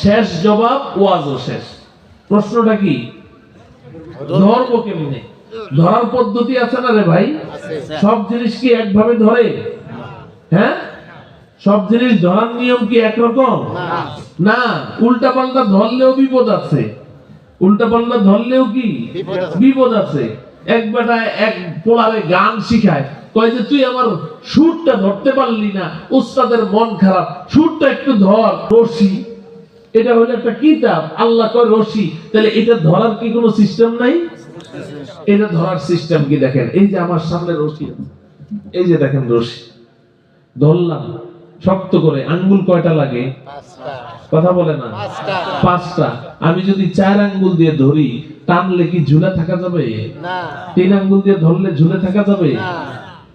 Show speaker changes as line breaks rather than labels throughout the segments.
শেষ জবাব ওয়াজও শেষ। প্রশ্নটা কি? ধরবো কেমনে? ধরার পদ্ধতি আছে না রে ভাই? সব জিনিস কি একভাবে ধরে? হ্যাঁ, সব জিনিস ধরার নিয়ম কি একরকম না? উল্টা পাল্টা ধরলেও বিপদ আছে, উল্টা পাল্টা ধরলেও কি বিপদ আছে। এক বেটায় এক পোলারে গান শিখায়, কয় যে তুই আমার সুরটা ধরতে পারলি না, উস্তাদের মন খারাপ, সুরটা একটু ধর। রশি, এটা হলো একটা কিতাব, আল্লাহ কয় রশি, তাহলে এটা ধরার কি কোনো সিস্টেম নাই? এটা ধরার সিস্টেম কি দেখেন, এই যে আমার সামনে রশি, এই যে দেখেন রশি ধরলাম শক্ত করে। আঙ্গুল কয়টা লাগে? কথা বলে না? পাঁচটা। আমি যদি 4 আঙ্গুল দিয়ে ধরি, টানলে কি ঝুলে থাকা যাবে? না। 3 আঙ্গুল দিয়ে ধরলে ঝুলে থাকা যাবে? না।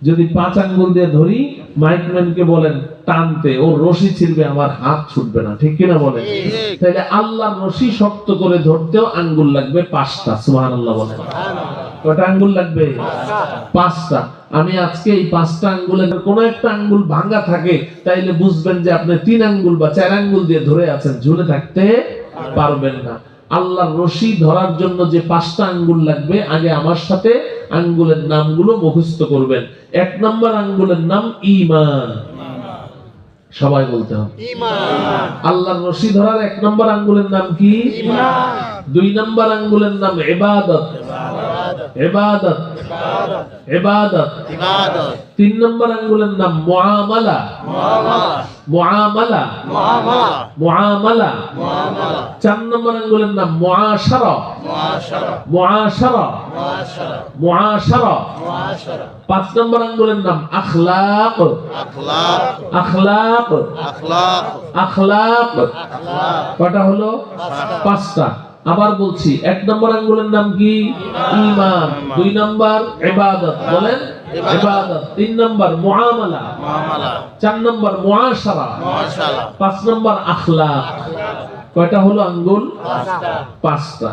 যদি 5 আঙ্গুল দিয়ে ধরি, মাইকম্যানকে বলেন টানতে, ও রশি ছিড়বে, আমার হাত ছুটবে না, ঠিক কিনা বলেন? তাহলে আল্লাহর রশি শক্ত করে ধরতেও আঙ্গুল লাগবে 5টা। সুবহানাল্লাহ বলেন। কয়টা আঙ্গুল লাগবে? 5টা। আমি আজকে এই 5টা আঙ্গুলের কোন একটা আঙ্গুল ভাঙা থাকে, তাইলে বুঝবেন যে আপনি 3 আঙ্গুল বা 4 আঙ্গুল দিয়ে ধরে আছেন, ঝুলে থাকতে পারবেন না। আল্লাহর রশি ধরার জন্য যে 5টা আঙ্গুল লাগবে, আগে আমার সাথে আঙ্গুলের নামগুলো মুখস্থ করবেন। 1 নম্বর আঙ্গুলের নাম ঈমান, সবাই বলতে হবে ঈমান। আল্লাহর রশি ধরার 1 নম্বর আঙ্গুলের নাম কি? ঈমান। 2 নম্বর আঙ্গুলের নাম ইবাদত, ইবাদত, ইবাদত, ইবাদত। 3 নম্বর আঙ্গুলের নাম মুআমালা, মুআমালা, মুআমালা, মুআমালা, মুআমালা। 4 নম্বর আঙ্গুলের নাম মুআশারা, মুআশারা, মুআশারা, মুআশারা, মুআশারা, মুআশারা। 5 নম্বর আঙ্গুলের নাম আখলাক, আখলাক, আখলাক, আখলাক, আখলাক। কয়টা হলো? 5টা। আবার বলছি, 1 নম্বর আঙ্গুলের নাম কি? ঈমান। 2 নম্বর ইবাদত, বলেন ইবাদত। 3 নম্বর মুআমালা, মুআমালা। 4 নম্বর মুআশারা, মুআশারা। 5 নম্বর আখলাক। কয়টা হলো আঙ্গুল? 5টা।